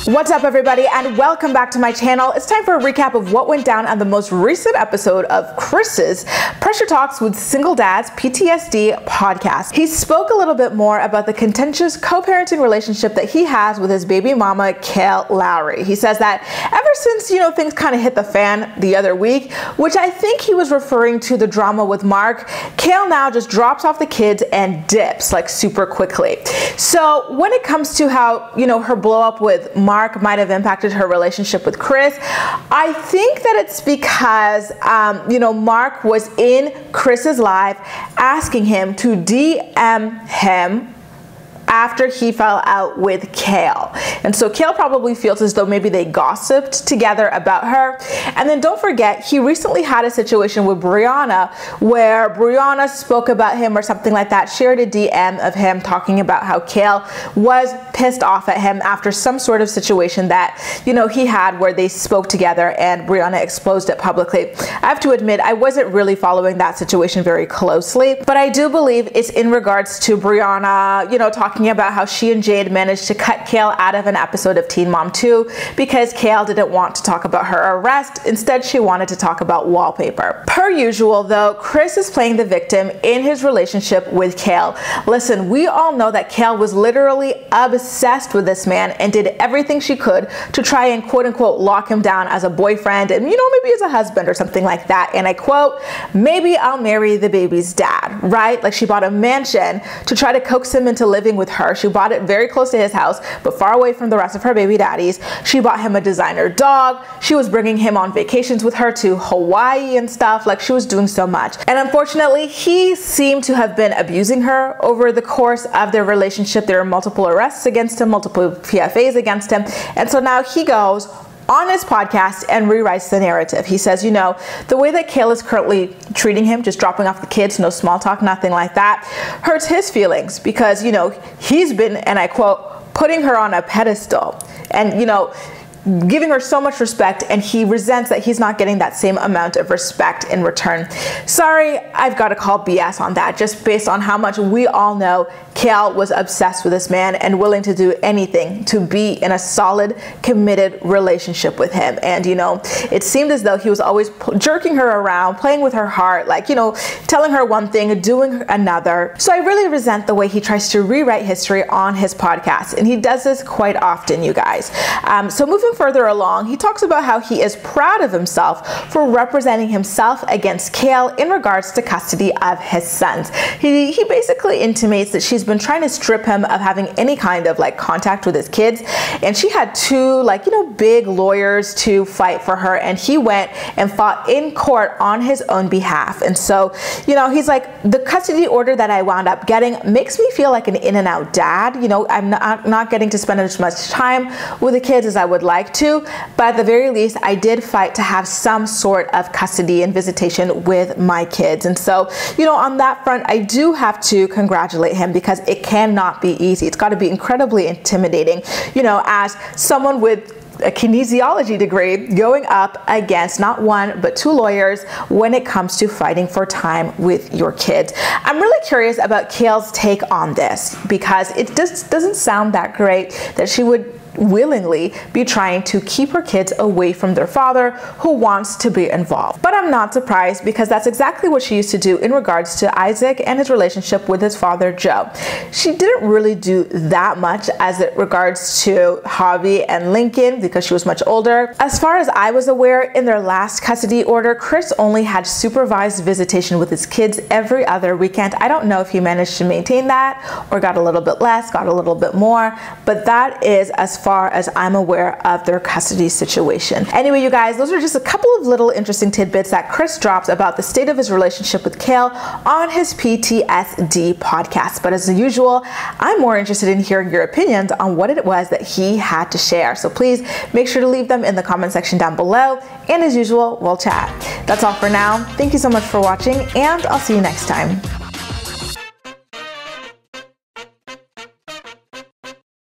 What's up, everybody, and welcome back to my channel. It's time for a recap of what went down on the most recent episode of Chris's Pressure Talks with Single Dads PTSD podcast. He spoke a little bit more about the contentious co-parenting relationship that he has with his baby mama, Kailyn Lowry. He says that ever since, things kind of hit the fan the other week, which I think he was referring to the drama with Mark, Kailyn now just drops off the kids and dips like super quickly. So when it comes to how, her blow up with Mark might have impacted her relationship with Chris, I think that it's because, Mark was in Chris's live asking him to DM him after he fell out with Kailyn. And so Kailyn probably feels as though maybe they gossiped together about her. And then don't forget, he recently had a situation with Brianna where Brianna spoke about him or something like that, shared a DM of him talking about how Kailyn was pissed off at him after some sort of situation that, he had where they spoke together and Brianna exposed it publicly. I have to admit, I wasn't really following that situation very closely, but I do believe it's in regards to Brianna, talking about how she and Jade managed to cut Kailyn out of an episode of Teen Mom 2 because Kailyn didn't want to talk about her arrest. Instead, she wanted to talk about wallpaper. Per usual, though, Chris is playing the victim in his relationship with Kailyn. Listen, we all know that Kailyn was literally obsessed with this man and did everything she could to try and quote unquote lock him down as a boyfriend and, maybe as a husband or something like that. And I quote, maybe I'll marry the baby's dad, right? Like she bought a mansion to try to coax him into living with her. She bought it very close to his house, but far away from the rest of her baby daddies. She bought him a designer dog. She was bringing him on vacations with her to Hawaii and stuff. Like she was doing so much. And unfortunately, he seemed to have been abusing her over the course of their relationship. There were multiple arrests against him, multiple PFAs against him. And so now he goes on his podcast and rewrites the narrative. He says, the way that Kailyn is currently treating him, just dropping off the kids, no small talk, nothing like that, hurts his feelings because, he's been, and I quote, putting her on a pedestal and, giving her so much respect, and he resents that he's not getting that same amount of respect in return. Sorry, I've got to call BS on that, just based on how much we all know Kailyn was obsessed with this man and willing to do anything to be in a solid, committed relationship with him. And, it seemed as though he was always jerking her around, playing with her heart, like, telling her one thing, doing another. So I really resent the way he tries to rewrite history on his podcast. And he does this quite often, you guys. So moving further along, he talks about how he is proud of himself for representing himself against Kailyn in regards to custody of his sons. He basically intimates that she's been trying to strip him of having any kind of contact with his kids, and she had two big lawyers to fight for her, and he went and fought in court on his own behalf. And so he's like, the custody order that I wound up getting makes me feel like an in and out dad. I'm not getting to spend as much time with the kids as I would like to, but at the very least I did fight to have some sort of custody and visitation with my kids. And so on that front, I do have to congratulate him because it cannot be easy. It's got to be incredibly intimidating, as someone with a kinesiology degree going up against not one but two lawyers when it comes to fighting for time with your kids. I'm really curious about Kailyn's take on this because it just doesn't sound that great that she would willingly be trying to keep her kids away from their father who wants to be involved. But I'm not surprised because that's exactly what she used to do in regards to Isaac and his relationship with his father, Joe. She didn't really do that much as it regards to Javi and Lincoln because she was much older. As far as I was aware, in their last custody order, Chris only had supervised visitation with his kids every other weekend. I don't know if he managed to maintain that or got a little bit less, got a little bit more, but that is as far as I'm aware of their custody situation. Anyway, you guys, those are just a couple of little interesting tidbits that Chris drops about the state of his relationship with Kailyn on his PTSD podcast. But as usual, I'm more interested in hearing your opinions on what it was that he had to share. So please make sure to leave them in the comment section down below. And as usual, we'll chat. That's all for now. Thank you so much for watching, and I'll see you next time.